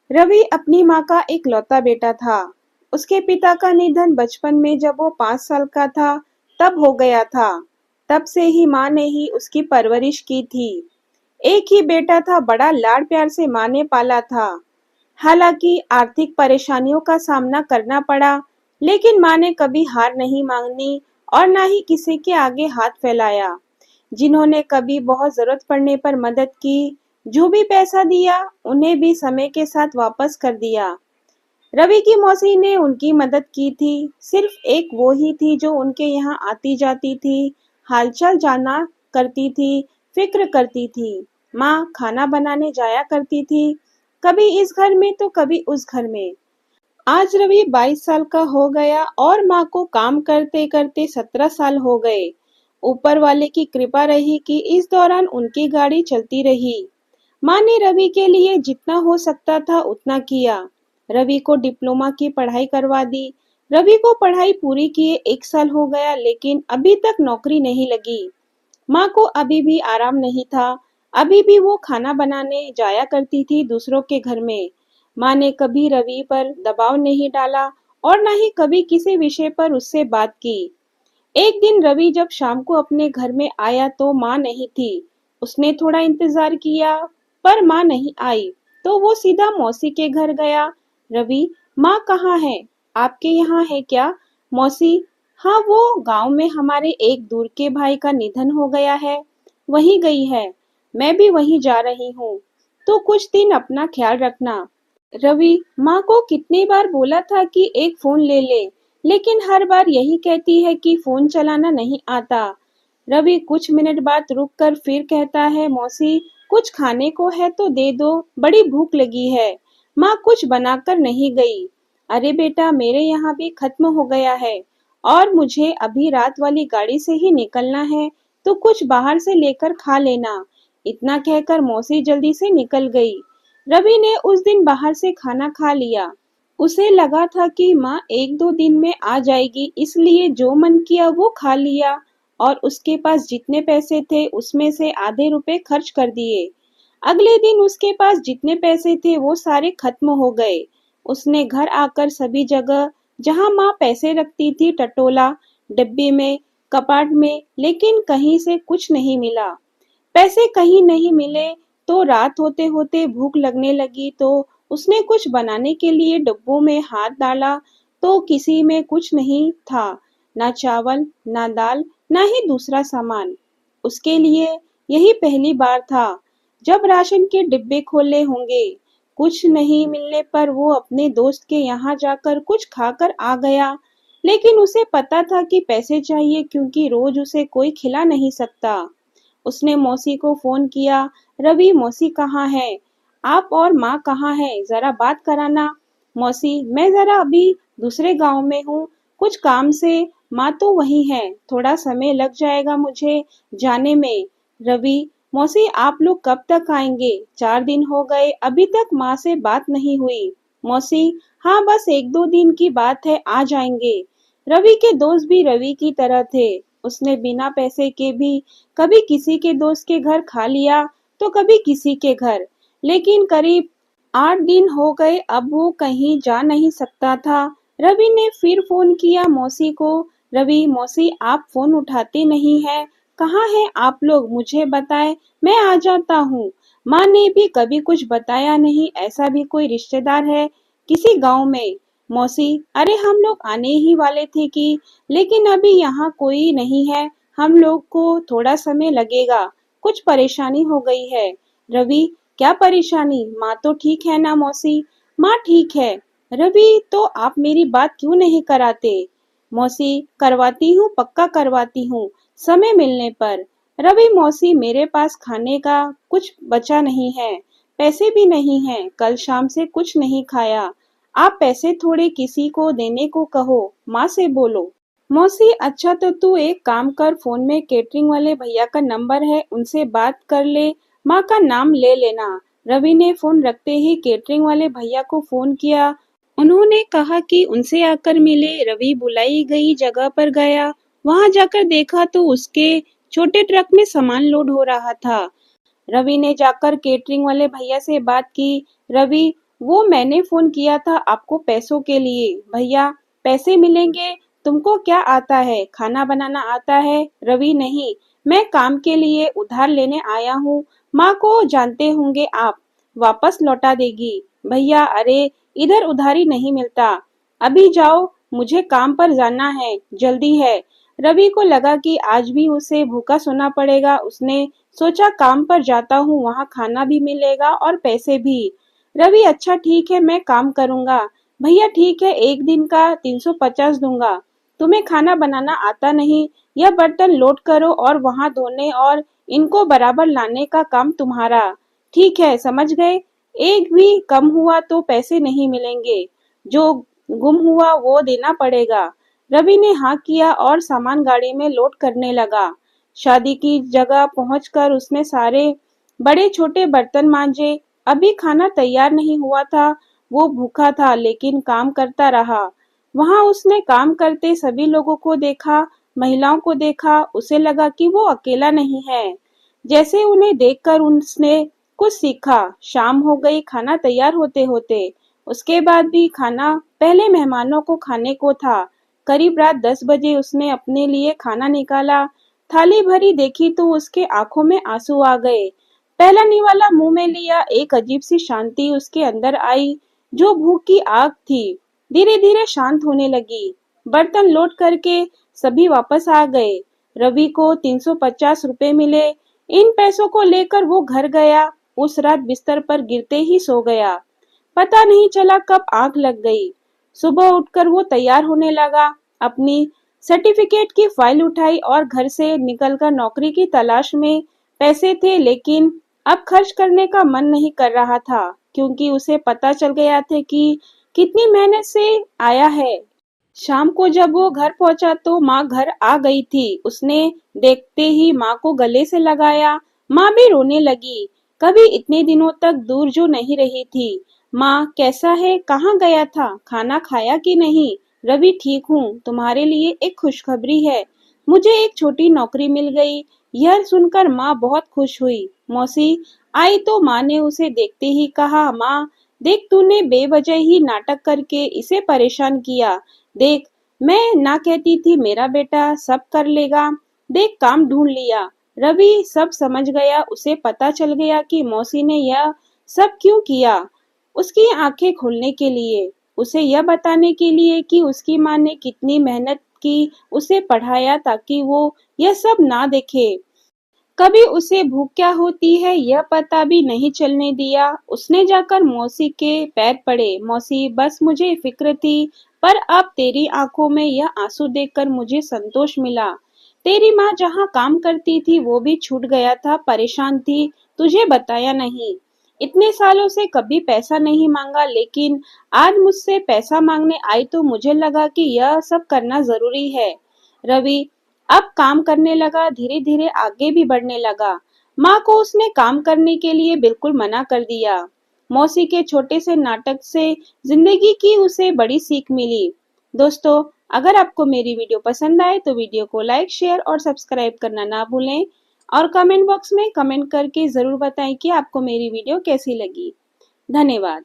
रवि अपनी माँ का इकलौता बेटा था। उसके पिता का निधन बचपन में जब वो 5 साल का था, तब हो गया था। तब से ही माँ ने ही उसकी परवरिश की थी। एक ही बेटा था, बड़ा लाड़ प्यार से माँ ने पाला था। हालांकि आर्थिक परेशानियों का सामना करना पड़ा, लेकिन माँ ने कभी हार नहीं मानी और ना ही किसी के आगे हाथ फैलाया। जिन्होंने कभी बहुत जरूरत पड़ने पर मदद की, जो भी पैसा दिया, उन्हें भी समय के साथ वापस कर दिया। रवि की मौसी ने उनकी मदद की थी। सिर्फ एक वो ही थी जो उनके यहाँ आती जाती थी, हालचाल जाना करती थी, फिक्र करती थी। माँ खाना बनाने जाया करती थी, कभी इस घर में तो कभी उस घर में। आज रवि 22 साल का हो गया और माँ को काम करते करते 17 साल हो गए। ऊपर वाले की कृपा रही कि इस दौरान उनकी गाड़ी चलती रही। माँ ने रवि के लिए जितना हो सकता था उतना किया। रवि को डिप्लोमा की पढ़ाई करवा दी। रवि को पढ़ाई पूरी किए 1 साल हो गया, लेकिन अभी तक नौकरी नहीं लगी। माँ को अभी भी आराम नहीं था। अभी भी वो खाना बनाने जाया करती थी दूसरों के घर में। माँ ने कभी रवि पर दबाव नहीं डाला और न ही कभी किसी विषय पर उससे बात की। एक दिन रवि जब शाम को अपने घर में आया तो माँ नहीं थी। उसने थोड़ा इंतजार किया, पर माँ नहीं आई, तो वो सीधा मौसी के घर गया। रवि, माँ कहाँ है? आपके यहाँ है क्या? मौसी, हाँ, वो गांव में हमारे एक दूर के भाई का निधन हो गया है, वहीं गई है। मैं भी वहीं जा रही हूँ, तो कुछ दिन अपना ख्याल रखना। रवि, माँ को कितनी बार बोला था कि एक फोन ले ले, लेकिन हर बार यही कहती है कि फोन चलाना नहीं आता। रवि कुछ मिनट बाद रुक कर फिर कहता है, मौसी, कुछ खाने को है तो दे दो, बड़ी भूख लगी है। माँ कुछ बनाकर नहीं गई। अरे बेटा, मेरे यहाँ भी खत्म हो गया है और मुझे अभी रात वाली गाड़ी से ही निकलना है, तो कुछ बाहर से लेकर खा लेना। इतना कहकर मौसी जल्दी से निकल गई। रवि ने उस दिन बाहर से खाना खा लिया। उसे लगा था कि माँ 1-2 दिन में आ जाएगी, इसलिए जो मन किया वो खा लिया और उसके पास जितने पैसे थे उसमें से आधे रुपए खर्च कर दिए। अगले दिन उसके पास जितने पैसे थे वो सारे खत्म हो गए। उसने घर आकर सभी जगह जहाँ माँ पैसे रखती थी टटोला, डिब्बे में, कपाट में, लेकिन कहीं से कुछ नहीं मिला। पैसे कहीं नहीं मिले तो रात होते होते भूख लगने लगी, तो उसने कुछ बनाने के लिए डब्बों में हाथ डाला, तो किसी में कुछ नहीं था, ना चावल, ना दाल, ना ही दूसरा सामान। उसके लिए यही पहली बार था जब राशन के डिब्बे खोले होंगे। कुछ नहीं मिलने पर वो अपने दोस्त के यहाँ जाकर कुछ खाकर आ गया, लेकिन उसे पता था कि पैसे चाहिए, क्योंकि रोज उसे कोई खिला नहीं सकता। उसने मौसी को फोन किया, रवि, मौसी कहाँ है? आप और माँ कहाँ है? जरा बात कराना। मौसी, मैं जरा अभी दूसरे गांव में हूँ, कुछ काम से। माँ तो वही है, थोड़ा समय लग जाएगा मुझे जाने में। रवि, मौसी, आप लोग कब तक आएंगे? 4 दिन हो गए, अभी तक माँ से बात नहीं हुई। मौसी, हाँ, बस 1-2 दिन की बात है, आ जाएंगे। रवि के दोस्त भी रवि की तरह थे। उसने बिना पैसे के भी कभी किसी के दोस्त के घर खा लिया, तो कभी किसी के घर, लेकिन करीब 8 दिन हो गए, अब वो कहीं जा नहीं सकता था। रवि ने फिर फोन किया मौसी को। रवि, मौसी, आप फोन उठाते नहीं है, कहाँ हैं आप लोग? मुझे बताएं, मैं आ जाता हूँ। माँ ने भी कभी कुछ बताया नहीं। ऐसा भी कोई रिश्तेदार है किसी गांव में? मौसी, अरे हम लोग आने ही वाले थे कि, लेकिन अभी यहाँ कोई नहीं है, हम लोग को थोड़ा समय लगेगा, कुछ परेशानी हो गई है। रवि, क्या परेशानी? माँ तो ठीक है ना मौसी? माँ ठीक है। रवि, तो आप मेरी बात क्यों नहीं कराते? मौसी, करवाती हूँ, पक्का करवाती हूँ, समय मिलने पर। रवि, मौसी, मेरे पास खाने का कुछ बचा नहीं है, पैसे भी नहीं हैं, कल शाम से कुछ नहीं खाया। आप पैसे थोड़े किसी को देने को कहो, माँ से बोलो। मौसी, अच्छा, तो तू एक काम कर, फोन में केटरिंग वाले भैया का नंबर है, उनसे बात कर ले, माँ का नाम ले लेना। रवि ने फोन रखते ही केटरिंग वाले भैया को फोन किया। उन्होंने कहा कि उनसे आकर मिले। रवि बुलाई गई जगह पर गया। वहां जाकर देखा तो उसके छोटे ट्रक में सामान लोड हो रहा था। रवि ने जाकर केटरिंग वाले भैया से बात की। रवि, वो मैंने फ़ोन किया था आपको पैसों के लिए। भैया, पैसे मिलेंगे। तुमको क्या आता है? खाना बनाना आता है? रवि नहीं, मैं काम के लिए उधार लेने आया हूँ। माँ को जानते होंगे आप, वापस लौटा देगी। भैया, अरे, इधर उधारी नहीं मिलता। अभी जाओ, मुझे काम पर जाना है, जल्दी है। रवि को लगा कि आज भी उसे भूखा सोना पड़ेगा। उसने सोचा काम पर जाता हूँ, वहाँ खाना भी मिलेगा और पैसे भी। रवि, अच्छा ठीक है, मैं काम करूंगा। भैया ठीक है, एक दिन का 350 दूंगा। तुम्हें खाना बनाना आता नहीं? यह बर्तन लोड करो और वहां धोने और इनको बराबर लाने का काम तुम्हारा। ठीक है, समझ गए? एक भी कम हुआ तो पैसे नहीं मिलेंगे। जो गुम हुआ वो देना पड़ेगा। रवि ने हाँ किया और सामान गाड़ी में लोड करने लगा। शादी की जगह पहुंचकर उसने सारे बड़े छोटे बर्तन मांजे। अभी खाना तैयार नहीं हुआ था। वो भूखा था लेकिन काम करता रहा। वहां उसने काम करते सभी लोगों को देखा, महिलाओं को देखा। उसे लगा कि वो अकेला नहीं है। जैसे उन्हें देखकर उसने कुछ सीखा। शाम हो गई खाना तैयार होते होते। उसके बाद भी खाना पहले मेहमानों को खाने को था। करीब रात 10 बजे उसने अपने लिए खाना निकाला। थाली भरी देखी तो उसके आंखों में आंसू आ गए। पहला निवाला मुंह में लिया, एक अजीब सी शांति उसके अंदर आई, जो भूख की आग थी धीरे धीरे शांत होने लगी। बर्तन लोड करके सभी वापस आ गए। रवि को 350 रुपए मिले। इन पैसों को लेकर वो घर गया। उस रात बिस्तर पर गिरते ही सो गया। पता नहीं चला कब आंख लग गई। सुबह उठकर वो तैयार होने लगा। अपनी सर्टिफिकेट की फाइल उठाई और घर से निकलकर नौकरी की तलाश में। पैसे थे लेकिन अब खर्च करने का मन नहीं कर रहा था, क्योंकि उसे पता चल गया था कि कितनी मेहनत से आया है। शाम को जब वो घर पहुंचा तो माँ घर आ गई थी। उसने देखते ही माँ को गले से लगाया। माँ भी रोने लगी। कभी इतने दिनों तक दूर जो नहीं रही थी। माँ, कैसा है? कहाँ गया था? खाना खाया कि नहीं? रवि, ठीक हूँ। तुम्हारे लिए एक खुशखबरी है। मुझे एक छोटी नौकरी मिल गई। यह सुनकर माँ बहुत खुश हुई। मौसी आई तो माँ ने उसे देखते ही कहा, माँ, देख तूने बेवजह ही नाटक करके इसे परेशान किया। देख, मैं ना कहती थी मेरा बेटा सब कर लेगा। देख, काम ढूंढ लिया। रवि सब समझ गया। उसे पता चल गया कि मौसी ने यह सब क्यों किया। उसकी आंखें खोलने के लिए, उसे यह बताने के लिए कि उसकी माँ ने कितनी मेहनत की, उसे पढ़ाया ताकि वो यह सब ना देखे। कभी उसे भूख क्या होती है यह पता भी नहीं चलने दिया। उसने जाकर मौसी के पैर पड़े। मौसी, बस मुझे फिक्र थी, पर अब तेरी आंखों में यह आंसू देखकर मुझे संतोष मिला। तेरी माँ जहाँ काम करती थी वो भी छूट गया था, परेशान थी, तुझे बताया नहीं। इतने सालों से कभी पैसा नहीं मांगा, लेकिन आज मुझसे पैसा मांगने आई तो मुझे लगा कि यह सब करना जरूरी है। रवि अब काम करने लगा, धीरे धीरे आगे भी बढ़ने लगा। माँ को उसने काम करने के लिए बिल्कुल मना कर दिया। मौसी के छोटे से नाटक से जिंदगी की उसे बड़ी सीख मिली। दोस्तों, अगर आपको मेरी वीडियो पसंद आए तो वीडियो को लाइक, शेयर और सब्सक्राइब करना ना भूलें, और कमेंट बॉक्स में कमेंट करके जरूर बताएं कि आपको मेरी वीडियो कैसी लगी। धन्यवाद।